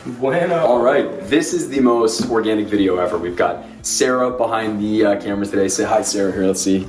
Bueno. All right, this is the most organic video ever. We've got Sarah behind the cameras today. Say hi, Sarah. Here, let's see.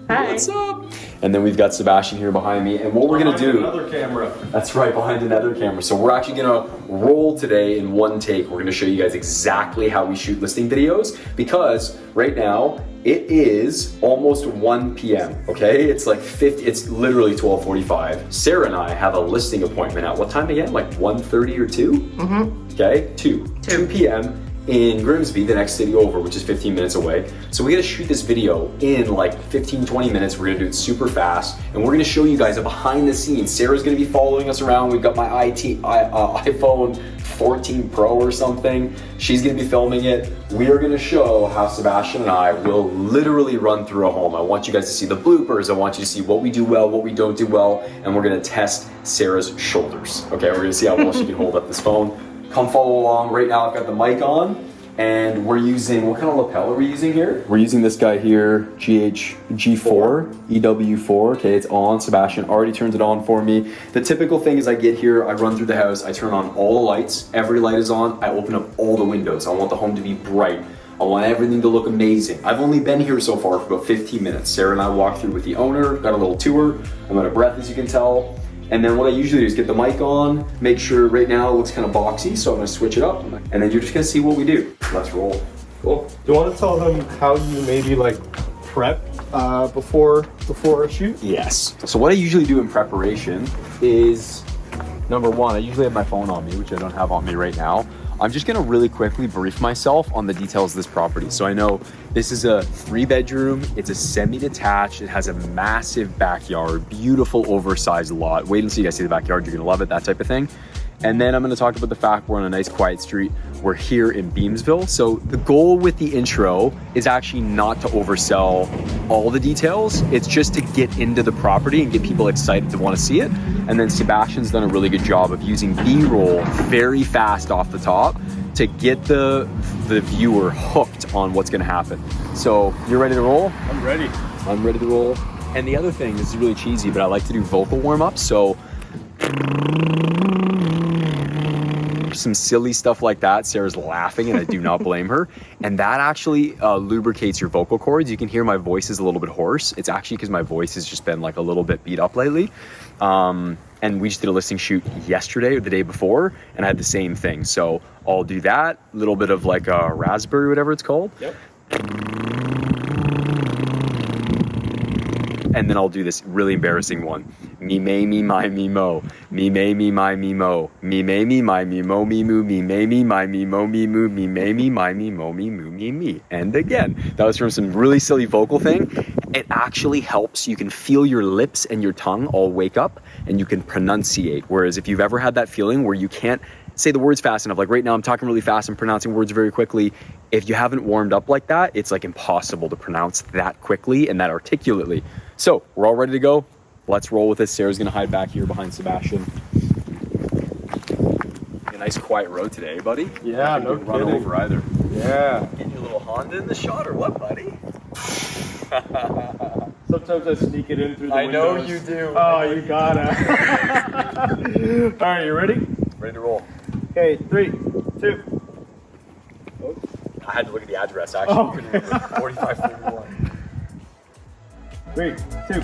Hi. What's up? And then we've got Sebastian here behind me. And what we're gonna do... Another camera. That's right, behind another camera. So we're actually gonna roll today in one take. We're gonna show you guys exactly how we shoot listing videos, because right now it is almost 1 p.m. Okay, it's like it's literally 12:45. Sarah and I have a listing appointment at what time again? Like 1:30 or 2? Mm-hmm. Okay, 2 p.m. in Grimsby, the next city over, which is 15 minutes away. So we gotta shoot this video in like 15-20 minutes. We're gonna do it super fast, and we're gonna show you guys a behind the scenes. Sarah's gonna be following us around. We've got my iPhone 14 Pro or something. She's gonna be filming it. We are gonna show how Sebastian and I will literally run through a home. I want you guys to see the bloopers. I want you to see what we do well, what we don't do well, and we're gonna test Sarah's shoulders. Okay, we're gonna see how well she can hold up this phone. Come follow along. Right now I've got the mic on, and we're using, what kind of lapel are we using here? We're using this guy here, G4, EW4. Okay, it's on. Sebastian already turns it on for me. The typical thing is I get here, I run through the house, I turn on all the lights, every light is on, I open up all the windows. I want the home to be bright. I want everything to look amazing. I've only been here so far for about 15 minutes. Sarah and I walked through with the owner, got a little tour. I'm out of breath, as you can tell. And then what I usually do is get the mic on, make sure right now it looks kind of boxy, so I'm gonna switch it up, and then you're just gonna see what we do. Let's roll. Cool. Do you want to tell them how you maybe like prep before a shoot? Yes. So what I usually do in preparation is, number one, I usually have my phone on me, which I don't have on me right now. I'm just gonna really quickly brief myself on the details of this property. So I know this is a 3-bedroom, it's a semi-detached, it has a massive backyard, beautiful oversized lot. Wait and see, you guys see the backyard, you're gonna love it, that type of thing. And then I'm gonna talk about the fact we're on a nice quiet street. We're here in Beamsville. So the goal with the intro is actually not to oversell all the details. It's just to get into the property and get people excited to wanna see it. And then Sebastian's done a really good job of using B-roll very fast off the top to get the viewer hooked on what's gonna happen. So you're ready to roll? I'm ready. I'm ready to roll. And the other thing, this is really cheesy, but I like to do vocal warm-ups. So some silly stuff like that. Sarah's laughing and I do not blame her. And that actually lubricates your vocal cords. You can hear my voice is a little bit hoarse. It's actually because my voice has just been like a little bit beat up lately. And we just did a listing shoot yesterday or the day before, and I had the same thing. So I'll do that, a little bit of like a raspberry, whatever it's called. Yep. And then I'll do this really embarrassing one. Me may me my me mo. Me may me my me mo. Me may me my me mo me moo. Me may me my me mo me moo. Me may me my me mo me moo me me. And again, that was from some really silly vocal thing. It actually helps. You can feel your lips and your tongue all wake up, and you can pronunciate. Whereas if you've ever had that feeling where you can't say the words fast enough, like right now I'm talking really fast and pronouncing words very quickly. If you haven't warmed up like that, it's like impossible to pronounce that quickly and that articulately. So we're all ready to go. Let's roll with this. Sarah's gonna hide back here behind Sebastian. A nice quiet road today, buddy. Yeah, no run kidding. over either. Yeah. Getting your little Honda in the shot or what, buddy? Sometimes I sneak it in through the I know windows. you do. Oh, you gotta. All right, you ready? Ready to roll. Okay, 3, 2. I had to look at the address actually. Oh. 4531. 3, 2.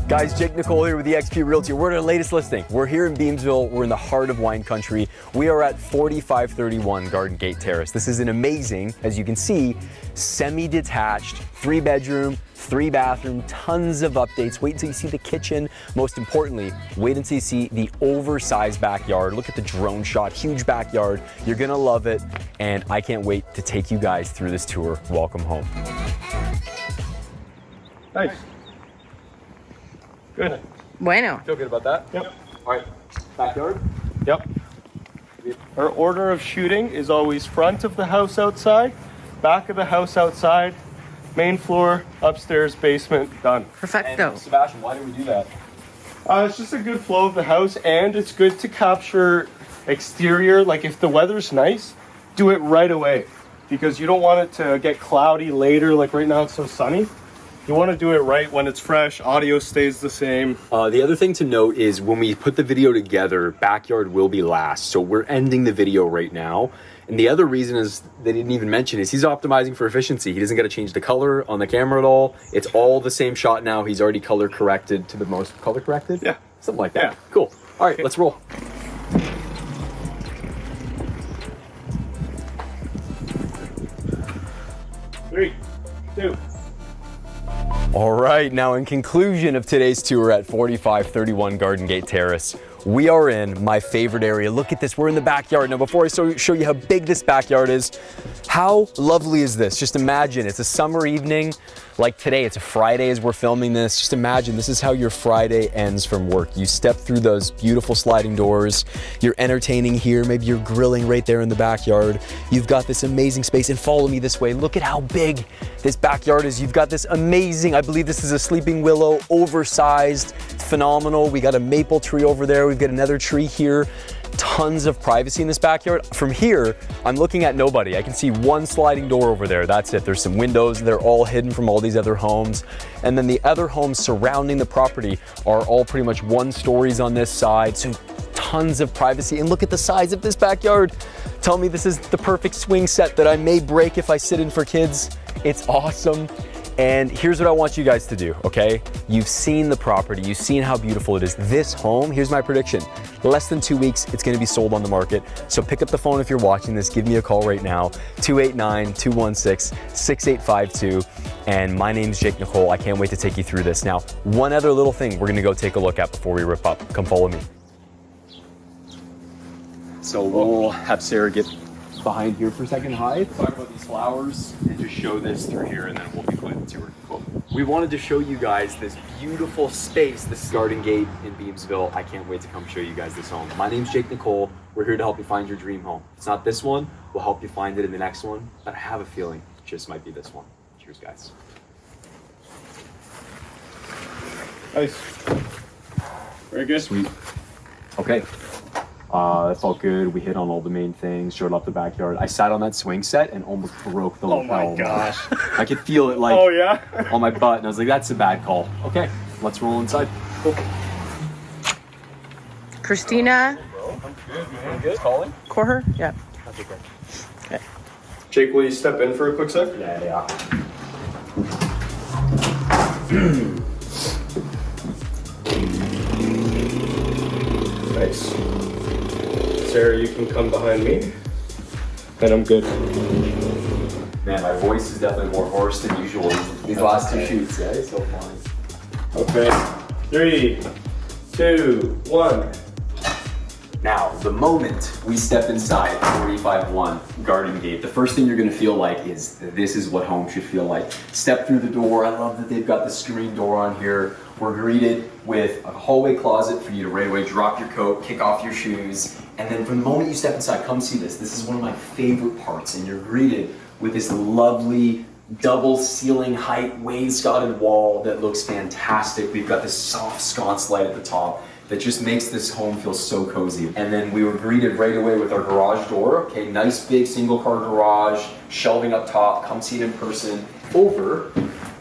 Guys, Jake Nicolle here with eXp Realty. We're at our latest listing. We're here in Beamsville. We're in the heart of wine country. We are at 4531 Garden Gate Terrace. This is an amazing, as you can see, semi-detached, 3-bedroom, 3-bathroom, tons of updates. Wait until you see the kitchen. Most importantly, wait until you see the oversized backyard. Look at the drone shot, huge backyard. You're gonna love it, and I can't wait to take you guys through this tour. Welcome home. Nice. Good. Bueno. Feel good about that? Yep. All right, backyard. Yep. Our order of shooting is always front of the house outside, back of the house outside, main floor, upstairs, basement, done. Perfecto. And Sebastian, why did we do that? It's just a good flow of the house, and it's good to capture exterior. Like if the weather's nice, do it right away, because you don't want it to get cloudy later. Like right now it's so sunny. You want to do it right when it's fresh. Audio stays the same. The other thing to note is when we put the video together, backyard will be last. So we're ending the video right now. And the other reason is they didn't even mention is he's optimizing for efficiency. He doesn't got to change the color on the camera at all. It's all the same shot now. He's already color corrected to the most color corrected. Yeah. Something like that. Yeah. Cool. All right, let's roll. Three, two. All right, now in conclusion of today's tour at 4531 Garden Gate Terrace, we are in my favorite area. Look at this, we're in the backyard. Now before I show you how big this backyard is, how lovely is this? Just imagine, it's a summer evening, like today, it's a Friday as we're filming this. Just imagine, this is how your Friday ends from work. You step through those beautiful sliding doors, you're entertaining here, maybe you're grilling right there in the backyard. You've got this amazing space, and follow me this way. Look at how big this backyard is. You've got this amazing, I believe this is a sleeping willow, oversized, phenomenal. We got a maple tree over there. We've got another tree here. Tons of privacy in this backyard. From here, I'm looking at nobody. I can see one sliding door over there. That's it. There's some windows. They're all hidden from all these other homes. And then the other homes surrounding the property are all pretty much one stories on this side. So tons of privacy. And look at the size of this backyard. Tell me this is the perfect swing set that I may break if I sit in for kids. It's awesome. And here's what I want you guys to do, okay? You've seen the property, you've seen how beautiful it is. This home, here's my prediction. Less than 2 weeks, it's gonna be sold on the market. So pick up the phone if you're watching this, give me a call right now, 289-216-6852. And my name's Jake Nicolle. I can't wait to take you through this. Now, one other little thing we're gonna go take a look at before we rip up. Come follow me. So we'll have Sarah get behind here for a second, hide, talk about these flowers, and just show this through here, and then we'll be quite to her. Cool. We wanted to show you guys this beautiful space, this Garden Gate in Beamsville. I can't wait to come show you guys this home. My name's Jake Nicolle. We're here to help you find your dream home. If it's not this one, we'll help you find it in the next one, but I have a feeling it just might be this one. Cheers, guys. Nice. Very good. Sweet. Okay. That's all good. We hit on all the main things, showed off the backyard. I sat on that swing set and almost broke the Oh my gosh. I could feel it like Oh yeah? on my butt, and I was like, that's a bad call. Okay, let's roll inside. Cool. Christina, I'm good, man. Good. Calling? Corher? Yeah. That's okay. Okay. Jake, will you step in for a quick sec? Yeah. Nice. Sarah, you can come behind me. And I'm good. Man, my voice is definitely more hoarse than usual these last two shoots. Yeah, it's so fun. Okay. 3, 2, 1. Now, the moment we step inside 45-1 Garden Gate, the first thing you're gonna feel like is this is what home should feel like. Step through the door. I love that they've got the screen door on here. We're greeted with a hallway closet for you to right away drop your coat, kick off your shoes, and then from the moment you step inside, come see this. This is one of my favorite parts, and you're greeted with this lovely double ceiling height wainscoted wall that looks fantastic. We've got this soft sconce light at the top that just makes this home feel so cozy. And then we were greeted right away with our garage door. Okay, nice big single car garage, shelving up top, come see it in person. Over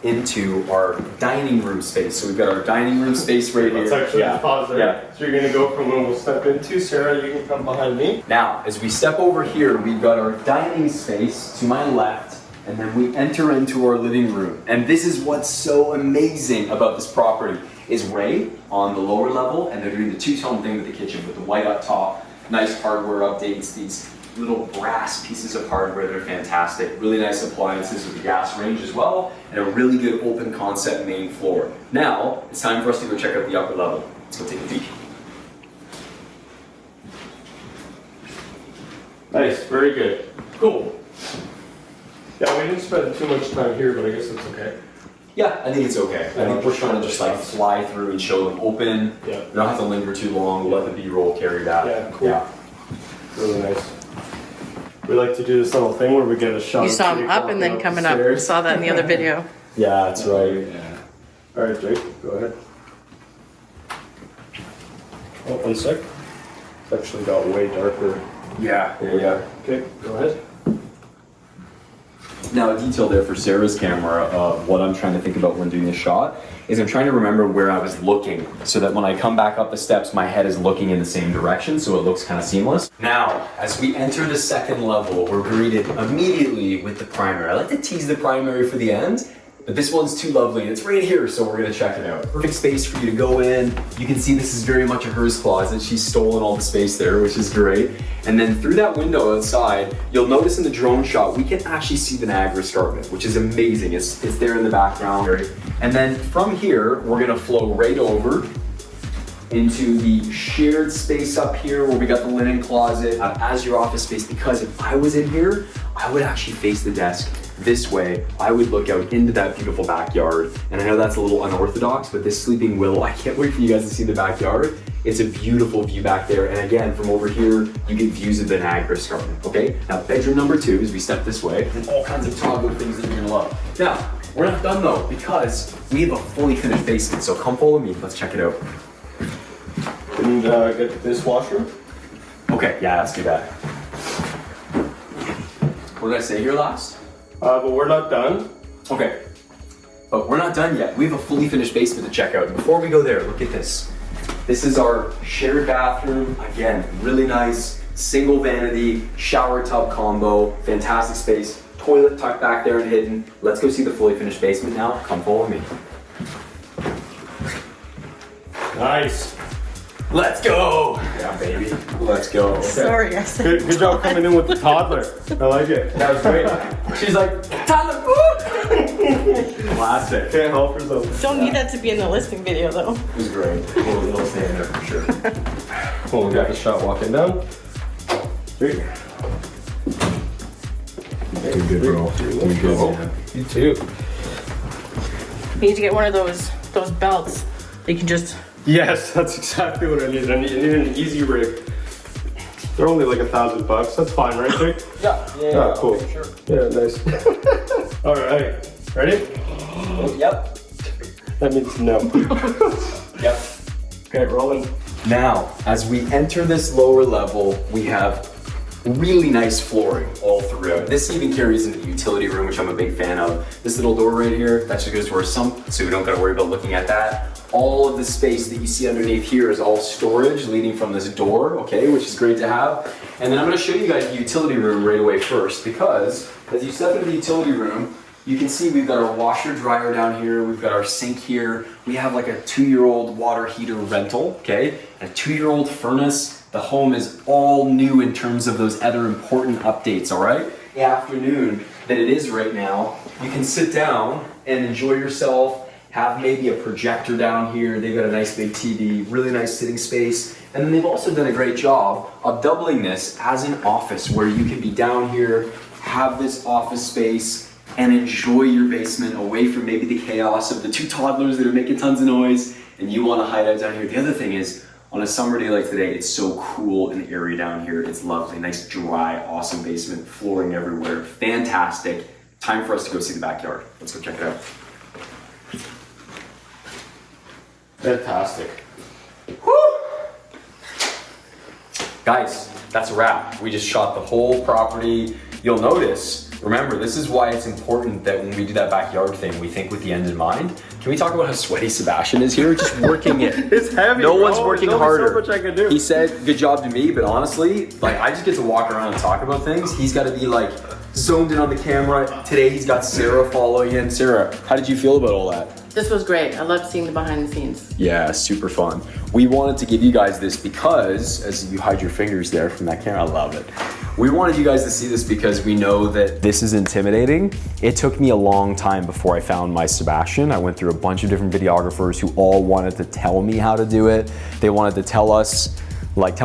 into our dining room space. So we've got our dining room space right here. Let's actually just pause there. Yeah. So you're gonna go from when we'll step into. Sarah, you can come behind me. Now, as we step over here, we've got our dining space to my left, and then we enter into our living room. And this is what's so amazing about this property is Ray on the lower level, and they're doing the two-tone thing with the kitchen with the white up top, nice hardware updates, these little brass pieces of hardware that are fantastic, really nice appliances with the gas range as well, and a really good open concept main floor. Now, it's time for us to go check out the upper level. Let's go take a peek. Nice, very good. Cool. Yeah, we didn't spend too much time here, but I guess it's okay. Yeah, I think it's okay. I think we're trying to just like fly through and show them open. Yeah. We don't have to linger too long. We'll let the B-roll carry that. Yeah, cool. Yeah. Really nice. We like to do this little thing where we get a shot. You of saw Jake him up and then walking coming the up. I stairs. saw that in the other video. Yeah, that's right. Yeah. All right, Jake, go ahead. Oh, 1 sec. It's actually got way darker. Yeah. Okay, go ahead. Now, a detail there for Sarah's camera of what I'm trying to think about when doing this shot is I'm trying to remember where I was looking so that when I come back up the steps, my head is looking in the same direction, so it looks kind of seamless. Now, as we enter the second level, we're greeted immediately with the primary. I like to tease the primary for the end, but this one's too lovely. It's right here, so we're gonna check it out. Perfect space for you to go in. You can see this is very much a hers closet. She's stolen all the space there, which is great. And then through that window outside, you'll notice in the drone shot, we can actually see the Niagara Escarpment, which is amazing. It's there in the background. And then from here, we're gonna flow right over into the shared space up here where we got the linen closet as your office space, because if I was in here, I would actually face the desk this way. I would look out into that beautiful backyard. And I know that's a little unorthodox, but this sleeping willow, I can't wait for you guys to see the backyard. It's a beautiful view back there. And again, from over here, you get views of the Niagara Escarpment, okay? Now, bedroom number 2, as we step this way, and all kinds of toggle things that you're gonna love. Now, we're not done though, because we have a fully finished basement. So come follow me, let's check it out. And get the dishwasher. Okay, yeah, let's do that. What did I say here last? But we're not done. Okay, but we're not done yet. We have a fully finished basement to check out. And before we go there, look at this. This is our shared bathroom. Again, really nice, single vanity, shower tub combo, fantastic space. Toilet tucked back there and hidden. Let's go see the fully finished basement now. Come follow me. Nice. Let's go. Yeah, baby. Let's go. Okay. Sorry, I said. Good job coming in with the toddler. I like it. That was great. She's like, Tyler, classic. Can't help herself. Don't need that to be in the listing video though. It was great. It'll stay in there for sure. Well, we got the shot walking down. Three. Doing good, bro. Doing good, man. You too. You need to get one of those belts. You can just. Yes, that's exactly what I need. I need an easy rig. They're only like $1,000. That's fine, right, Jake? Yeah. Cool. Sure. Yeah, nice. All right, ready? Yep. That means no. Yep. Okay, rolling. Now, as we enter this lower level, we have really nice flooring all throughout. This even carries into the utility room, which I'm a big fan of. This little door right here, that just goes to our sump, so we don't gotta worry about looking at that. All of the space that you see underneath here is all storage leading from this door, okay, which is great to have. And then I'm gonna show you guys the utility room right away first, because as you step into the utility room, you can see we've got our washer dryer down here, we've got our sink here, we have like a 2-year-old water heater rental, okay, and a 2-year-old furnace. The home is all new in terms of those other important updates, all right? The afternoon that it is right now, you can sit down and enjoy yourself, have maybe a projector down here. They've got a nice big TV, really nice sitting space. And then they've also done a great job of doubling this as an office where you can be down here, have this office space, and enjoy your basement away from maybe the chaos of the 2 toddlers that are making tons of noise, and you want to hide out down here. The other thing is, on a summer day like today, it's so cool and airy down here. It's lovely, nice, dry, awesome basement, flooring everywhere, fantastic. Time for us to go see the backyard. Let's go check it out. Fantastic. Woo! Guys, that's a wrap. We just shot the whole property. You'll notice, remember, this is why it's important that when we do that backyard thing, we think with the end in mind. Can we talk about how sweaty Sebastian is here? Just working it. It's heavy. No bro. one's working There's only harder. So much I can do. He said, good job to me, but honestly, like I just get to walk around and talk about things. He's got to be like zoned in on the camera. Today he's got Sarah following him. Sarah, how did you feel about all that? This was great. I loved seeing the behind the scenes. Yeah, super fun. We wanted to give you guys this because, as you hide your fingers there from that camera, I love it. We wanted you guys to see this because we know that this is intimidating. It took me a long time before I found my Sebastian. I went through a bunch of different videographers who all wanted to tell me how to do it. They wanted to tell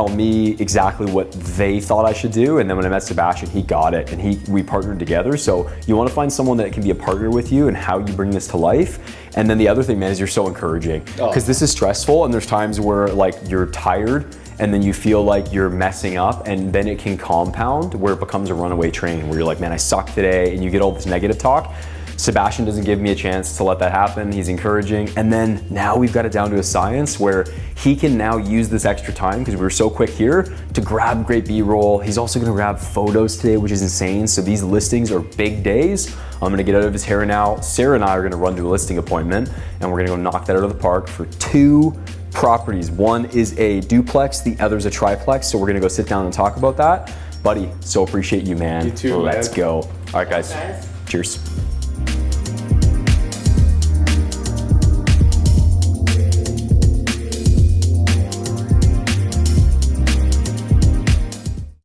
me exactly what they thought I should do. And then when I met Sebastian, he got it and we partnered together. So you want to find someone that can be a partner with you and how you bring this to life. And then the other thing, man, is you're so encouraging because this is stressful and there's times where like you're tired and then you feel like you're messing up and then it can compound where it becomes a runaway train where you're like, man, I suck today, and you get all this negative talk. Sebastian doesn't give me a chance to let that happen. He's encouraging. And then now we've got it down to a science where he can now use this extra time, because we were so quick here, to grab great B-roll. He's also gonna grab photos today, which is insane. So these listings are big days. I'm gonna get out of his hair now. Sarah and I are gonna run to a listing appointment, and we're gonna go knock that out of the park for 2 properties. One is a duplex, the other's a triplex. So we're gonna go sit down and talk about that. Buddy, so appreciate you, man. You too, Let's man. go. All right, guys. Guys. Cheers.